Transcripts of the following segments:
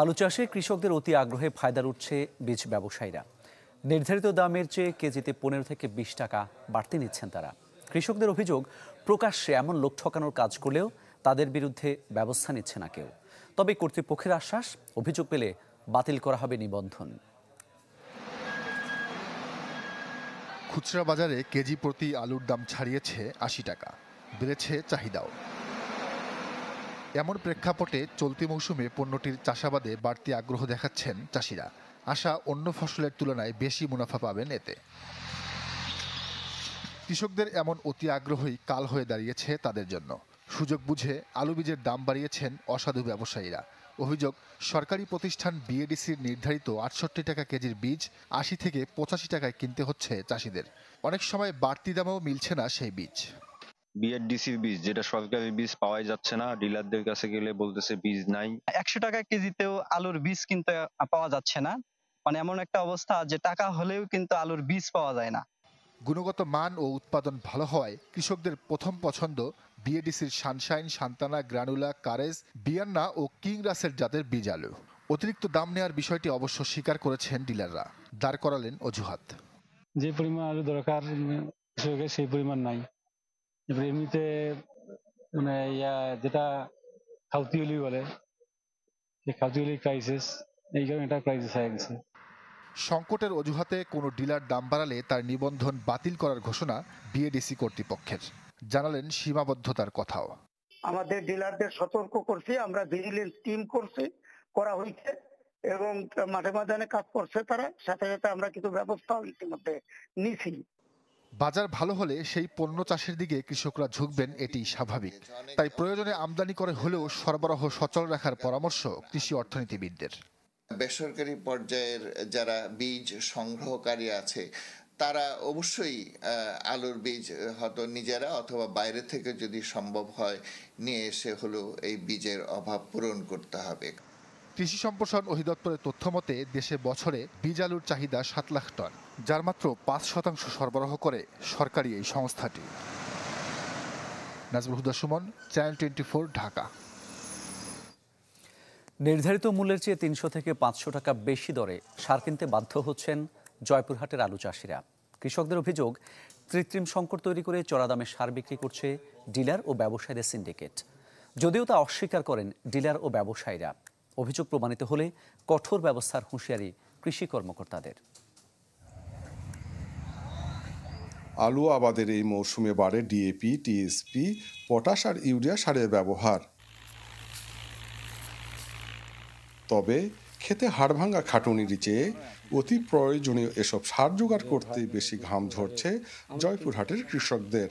আলু চাষে কৃষকদের অতি আগ্রহে ফায়দা উঠছে বীজ ব্যবসায়ীরা। নির্ধারিত দামের চেয়ে কেজিতে 15 থেকে 20 টাকা বাড়তি নিচ্ছেন তারা। কৃষকদের অভিযোগ, প্রকাশ্যে এমন লোক ঠকানোর কাজ করলেও তাদের বিরুদ্ধে ব্যবস্থা নিচ্ছে না কেউ। তবে কর্তৃপক্ষের আশ্বাস, অভিযোগ পেলে বাতিল করা হবে নিবন্ধন। খুচরা বাজারে কেজি প্রতি আলুর দাম ছাড়িয়েছে 80 টাকা, বেড়েছে চাহিদাও। এমন প্রেক্ষাপটে চলতি মৌসুমে পণ্যটির চাষাবাদে বাড়তি আগ্রহ দেখাচ্ছেন চাষিরা। আশা অন্য ফসলের তুলনায় বেশি মুনাফা পাবেন এতে। কৃষকদের এমন অতি আগ্রহই কাল হয়ে দাঁড়িয়েছে তাদের জন্য। সুযোগ বুঝে আলু বীজের দাম বাড়িয়েছেন অসাধু ব্যবসায়ীরা। অভিযোগ, সরকারি প্রতিষ্ঠান বিএডিসির নির্ধারিত 68 টাকা কেজির বীজ 80 থেকে 85 টাকায় কিনতে হচ্ছে চাষিদের। অনেক সময় বাড়তি দামেও মিলছে না সেই বীজ। বিএডিসির বীজ, যেটা সরকারি বীজ পাওয়াই যাচ্ছে না। ডিলারদের কাছে গেলে বলতেছে বীজ নাই। 100 টাকা কেজিতেও আলুর বীজ কিনতে পাওয়া যাচ্ছে না। মানে এমন একটা অবস্থা যে টাকা হলেও কিন্তু আলুর বীজ পাওয়া যায় না। গুণগত মান ও উৎপাদন ভালো হওয়ায় কৃষকদের প্রথম পছন্দ বিএডিসির সানশাইন, সান্তানা, গ্রানুলা, কারেজ, বিয়ান্না ও কিং রাসেল জাতের বীজ আলু। অতিরিক্ত দাম নেওয়ার বিষয়টি অবশ্য স্বীকার করেছেন ডিলাররা। দাঁড় করালেন অজুহাত। যে পরিমাণ আলু দরকার কৃষকের সেই পরিমাণ নাই। এমনিতে মানে যেটা খাউতি আলু বলে, সেই খাউতি আলু ক্রাইসিস, এই কারণে এটা ক্রাইসিস হয়ে গেছে। সংকটের অজুহাতে কোনো ডিলার দাম বাড়ালে তার নিবন্ধন বাতিল করার ঘোষণা বিএডিসি কর্তৃপক্ষের। জানালেন সীমাবদ্ধতার কথাও। আমাদের ডিলারদের সতর্ক করছি, আমরা ভিজিলেন্স টিম করা হয়েছে এবং মাঠে ময়দানে কাজ করছে তারা। সাথে সাথে আমরা কিছু ব্যবস্থাও ইতিমধ্যে নিছি। বাজার ভালো হলে সেই পণ্য চাষের দিকে কৃষকরা ঝুঁকবেন, এটি স্বাভাবিক। তাই প্রয়োজনে আমদানি করে হলেও সরবরাহ সচল রাখার পরামর্শ কৃষি অর্থনীতিবিদদের। বেসরকারি পর্যায়ের যারা বীজ সংগ্রহকারী আছে তারা অবশ্যই আলুর বীজ হয়তো নিজেরা অথবা বাইরে থেকে যদি সম্ভব হয় নিয়ে এসে হলেও এই বীজের অভাব পূরণ করতে হবে। কৃষি সম্প্রসারণ অধিদপ্তরের তথ্য মতে দেশে বছরে বীজ আলুর চাহিদা 7 লাখ টন, যার মাত্র 5% সরবরাহ করে সরকারি এই সংস্থাটি। নাজমুল হুদা সুমন, চ্যানেল 24, ঢাকা। নির্ধারিত মূল্যের চেয়ে 300 থেকে 500 টাকা বেশি দরে সার কিনতে বাধ্য হচ্ছেন জয়পুরহাটের আলু চাষিরা। কৃষকদের অভিযোগ, কৃত্রিম সংকট তৈরি করে চড়া দামে সার বিক্রি করছে ডিলার ও ব্যবসায়ীদের সিন্ডিকেট। যদিও তা অস্বীকার করেন ডিলার ও ব্যবসায়ীরা। অভিযোগ প্রমাণিত হলে কঠোর ব্যবস্থার হুঁশিয়ারি কৃষি কর্মকর্তাদের। আলু আবাদের এই মৌসুমে বাড়ে ডিএপি, টিএসপি, পটাশ আর ইউরিয়া সারের ব্যবহার। তবে খেতে হাড়ভাঙ্গা খাটুনির চেয়ে অতি প্রয়োজনীয় এসব সার জোগাড় করতে বেশি ঘাম ঝরছে জয়পুরহাটের কৃষকদের।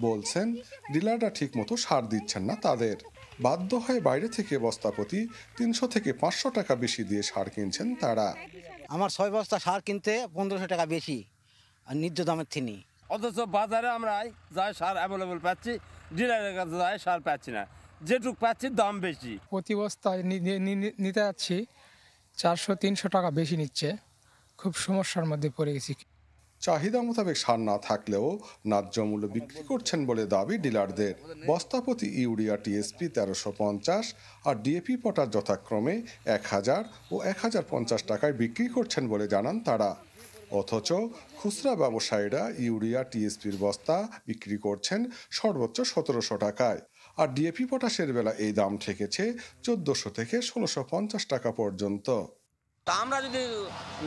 বলছেন ডিলাররা ঠিকমতো সার দিচ্ছেন না তাদের। বাধ্য হয়ে বাইরে থেকে বস্তাপ্রতি 300 থেকে 500 টাকা বেশি দিয়ে সার কিনছেন তারা। আমার 6 বস্তা সার কিনতে 1500 টাকা বেশি আর ন্যায্য দামের থেকে। অথচ বাজারে আমরা যাই সার অ্যাভেলেবল পাচ্ছি, ডিলারের কাছে যাই সার পাচ্ছি না, যেটুক পাচ্ছি দাম বেশি। প্রতি বস্তায় নিতে যাচ্ছি 400-300 টাকা বেশি নিচ্ছে। খুব সমস্যার মধ্যে পড়ে গেছি। চাহিদা মোতাবেক সার না থাকলেও ন্যায্য মূল্য বিক্রি করছেন বলে দাবি ডিলারদের। বস্তাপ্রতি ইউরিয়া টিএসপি 1350 আর ডিএপি পটাশ যথাক্রমে 1000 ও 1050 টাকায় বিক্রি করছেন বলে জানান তারা। অথচ খুচরা ব্যবসায়ীরা ইউরিয়া টিএসপির বস্তা বিক্রি করছেন সর্বোচ্চ 1700 টাকায়। আর ডিএপি পটাশের বেলা এই দাম ঠেকেছে 1400 থেকে 1650 টাকা পর্যন্ত। তা আমরা যদি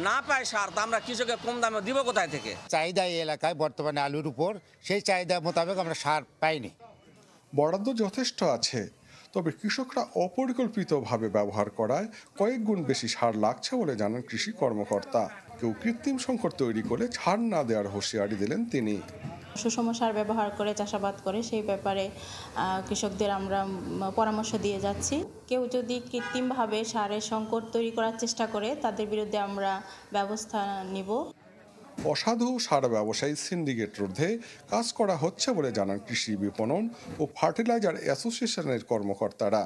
না পাই সার, তা আমরা কৃষকের কম দামে দিব কোথায় থেকে? চাহিদা এই এলাকায় বর্তমানে আলুর উপর, সেই চাহিদা মোতাবেক আমরা সার পাইনি। বরাদ্দ যথেষ্ট আছে, তবে কৃষকরা অপরিকল্পিতভাবে ব্যবহার করায় কয়েক গুণ বেশি সার লাগছে বলে জানান কৃষি কর্মকর্তা। কেউ কৃত্রিম সংকট তৈরি করে ছাড় না দেওয়ার হুঁশিয়ারি দিলেন তিনি। সুষম সার ব্যবহার করে চাষাবাদ করে সেই ব্যাপারে কৃষকদের আমরা পরামর্শ দিয়ে যাচ্ছি। কেউ যদি কৃত্রিমভাবে সারের সংকট তৈরি করার চেষ্টা করে তাদের বিরুদ্ধে আমরা ব্যবস্থা নিব। অসাধু সার ব্যবসায়ী সিন্ডিকেট রোধে কাজ করা হচ্ছে বলে জানান কৃষি বিপণন ও ফার্টিলাইজার অ্যাসোসিয়েশনের কর্মকর্তারা।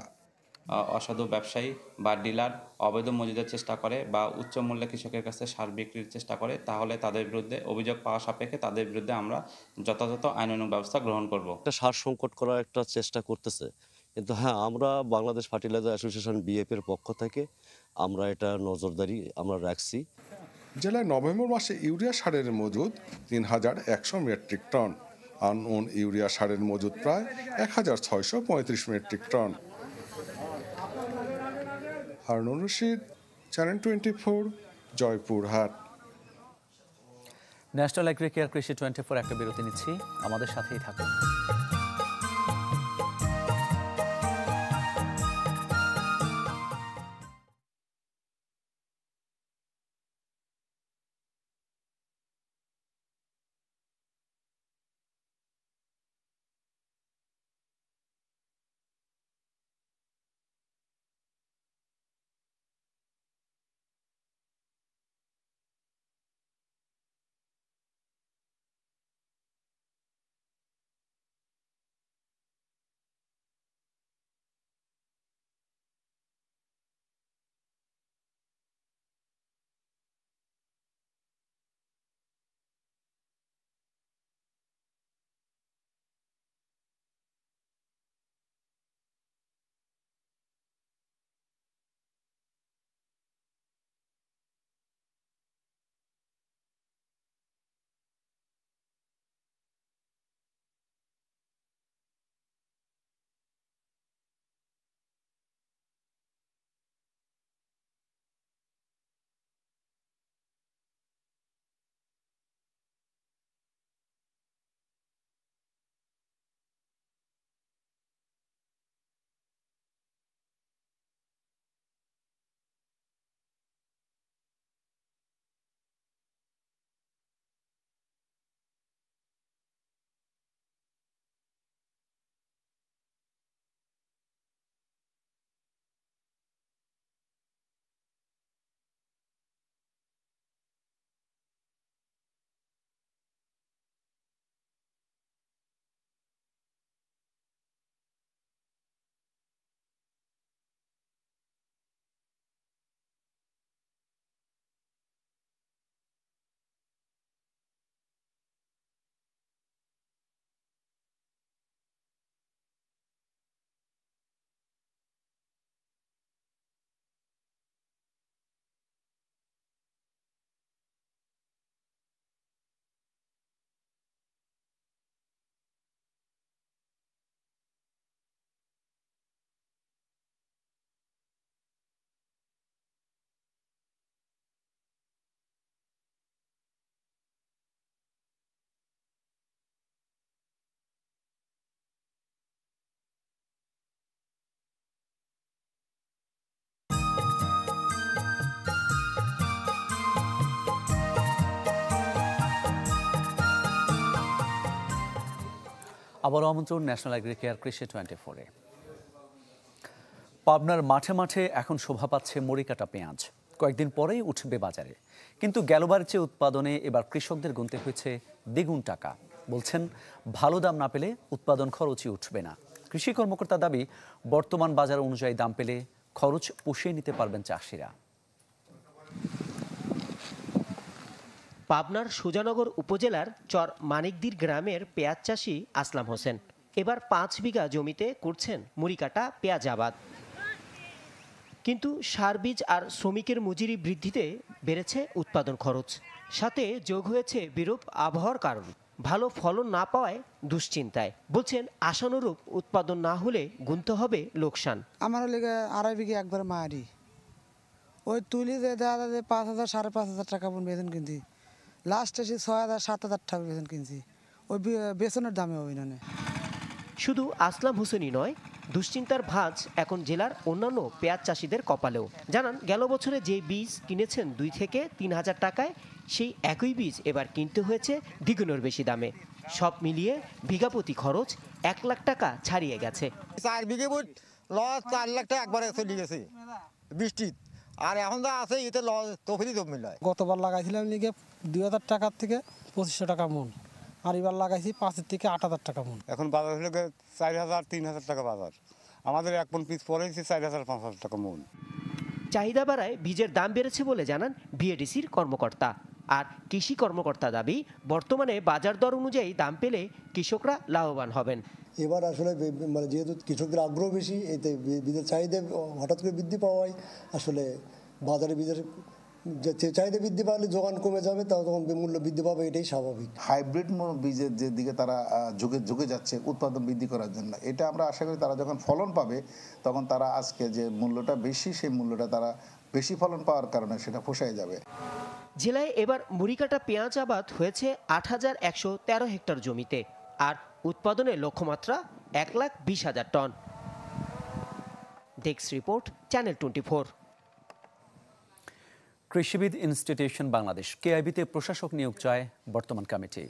অসাধু ব্যবসায়ী বা ডিলার অবৈধ মজুদের চেষ্টা করে বা উচ্চ মূল্যে কৃষকের কাছে সার বিক্রির চেষ্টা করে, তাহলে তাদের বিরুদ্ধে অভিযোগ পাওয়া সাপেক্ষে তাদের বিরুদ্ধে আমরা যথাযথ আইনানুগ ব্যবস্থা গ্রহণ করব। একটা সার সংকট করার একটা চেষ্টা করতেছে, কিন্তু হ্যাঁ, আমরা বাংলাদেশ ফার্টিলাইজার অ্যাসোসিয়েশন বিএফ এর পক্ষ থেকে আমরা এটা নজরদারি আমরা রাখছি। জেলায় নভেম্বর মাসে ইউরিয়া সারের মজুদ ৩,১০০ মেট্রিক টন, আনওন ইউরিয়া সারের মজুদ প্রায় ১,৬৩৫ metric ton. Harunur Rashid, channel 24, Joypurhat. National agri care কৃষি 24 একটা বিরতি নিচ্ছি, আমাদের সাথেই থাকুন। আবারও আমন্ত্রণ ন্যাশনাল এগ্রি কেয়ার কৃষি 24-এ। পাবনার মাঠে মাঠে এখন শোভা পাচ্ছে মরিকাটা পেঁয়াজ, কয়েকদিন পরেই উঠবে বাজারে। কিন্তু গেলবার চেয়ে উৎপাদনে এবার কৃষকদের গুনতে হয়েছে দ্বিগুণ টাকা। বলছেন ভালো দাম না পেলে উৎপাদন খরচই উঠবে না। কৃষি কর্মকর্তা দাবি বর্তমান বাজার অনুযায়ী দাম পেলে খরচ পুষিয়ে নিতে পারবেন চাষিরা। পাবনার সুজানগর উপজেলার চর মানিকদির গ্রামের পেঁয়াজ চাষি আসলাম হোসেন এবার ৫ বিঘা জমিতে করছেন মুড়িকাটা পেঁয়াজ আবাদ। কিন্তু সার বীজ আর শ্রমিকের মজুরি বৃদ্ধিতে বেড়েছে উৎপাদন খরচ, সাথে যোগ হয়েছে বিরূপ আবহাওয়ার কারণ। ভালো ফলন না পাওয়ায় দুশ্চিন্তায়। বলছেন আশানুরূপ উৎপাদন না হলে গুনতে হবে লোকসান। আমার লেগে 2.5 বিঘা একবার মারি ওই তুলি যে দেখা যায় 5,000 5,500 টাকা বেতন কিনছি, লাস্ট এসে 6,000 7,000 টাকা বেতন কিনছি। ওই বেতনের দামে হবে না। শুধু আসলাম হোসেনই নয়, দুশ্চিন্তার ভাঁজ এখন জেলার অন্যান্য পেঁয়াজ চাষিদের কপালেও। জানান গেল বছরে যে বীজ কিনেছেন 2 থেকে 3,000 টাকায়, সেই একই বীজ এবার কিনতে হয়েছে দ্বিগুণের বেশি দামে। সব মিলিয়ে বিঘাপতি খরচ 1 লাখ টাকা ছাড়িয়ে গেছে। 4 বিঘে বুট লস 4 লাখ টাকা একবারে চলে গেছে বৃষ্টি, আর এখন যা আছে এতে লস তফিলি জম মিলায়। গতবার লাগাইছিলাম লিগে 2,000 টাকার থেকে 2,500 টাকা মন, আর এবার লাগাইছি 5 থেকে 8,000 টাকা মন। এখন বাজার হলে 4,000 3,000 টাকা বাজার, আমাদের 1 মন পিস পড়েছে 4,000 5,000 টাকা মন। চাহিদা বাড়ায় বীজের দাম বেড়েছে বলে জানান বিএডিসির কর্মকর্তা। আর কৃষি কর্মকর্তা দাবি বর্তমানে বাজার দর অনুযায়ী দাম পেলে কৃষকরা লাভবান হবেন। এবার আসলে মানে যেহেতু কৃষকদের আগ্রহ বেশি, এতে বীজের চাহিদা হঠাৎ করে বৃদ্ধি পাওয়ায় আসলে বাজারে বীজের চাহিদা বৃদ্ধি পাওয়ালে যোগান কমে যাবে, তখন মূল্য বৃদ্ধি পাবে, এটাই স্বাভাবিক। হাইব্রিড বীজের যে দিকে তারা ঝুঁকে যাচ্ছে উৎপাদন বৃদ্ধি করার জন্য, এটা আমরা আশা করি তারা যখন ফলন পাবে তখন তারা আজকে যে মূল্যটা বেশি, সেই মূল্যটা তারা বেশি ফলন পাওয়ার কারণে সেটা পোষায় যাবে। জেলায় এবার মুড়িকাটা পেঁয়াজ আবাদ হয়েছে ৮,১১৩ হেক্টর জমিতে, আর উৎপাদনের লক্ষ্যমাত্রা ১,২০,০০০ টন। Desk report, channel 24। কৃষিবিদ ইনস্টিটিউশন বাংলাদেশ কেআইবিতে প্রশাসক নিয়োগ চায় বর্তমান কমিটি।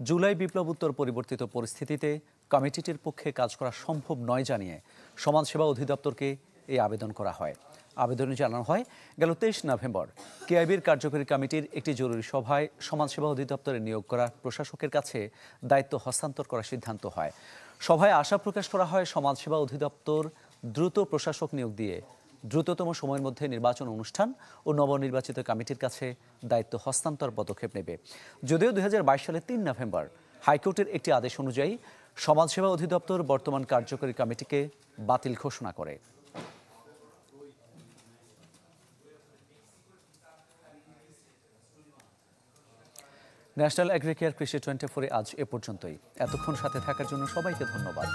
জুলাই বিপ্লবোত্তর পরিবর্তিত পরিস্থিতিতে কমিটিটির পক্ষে কাজ করা সম্ভব নয় জানিয়ে সমাজসেবা অধিদপ্তরকে এই আবেদন করা হয়। আবেদনে জানানো হয়, গেল ২৩ নভেম্বর কেআইবির কার্যকরী কমিটির একটি জরুরি সভায় সমাজসেবা অধিদপ্তরে নিয়োগ করা প্রশাসকের কাছে দায়িত্ব হস্তান্তর করার সিদ্ধান্ত হয়। সভায় আশা প্রকাশ করা হয়, সমাজসেবা অধিদপ্তর দ্রুত প্রশাসক নিয়োগ দিয়ে দ্রুততম সময়ের মধ্যে নির্বাচন অনুষ্ঠান ও নবনির্বাচিত কমিটির কাছে দায়িত্ব হস্তান্তর পদক্ষেপ নেবে। যদিও ২০২২ সালের ৩ নভেম্বর হাইকোর্টের একটি আদেশ অনুযায়ী সমাজসেবা অধিদপ্তর বর্তমান কার্যকরী কমিটিকে বাতিল ঘোষণা করে। ন্যাশনাল এগ্রিকেয়ার কৃষি 24-এ আজ এ পর্যন্তই। এতক্ষণ সাথে থাকার জন্য সবাইকে ধন্যবাদ।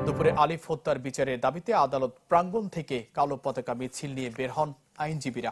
দুপুরে আলিফ হত্যার বিচারের দাবিতে আদালত প্রাঙ্গণ থেকে কালো পতাকা মিছিল নিয়ে বের হন আইনজীবীরা।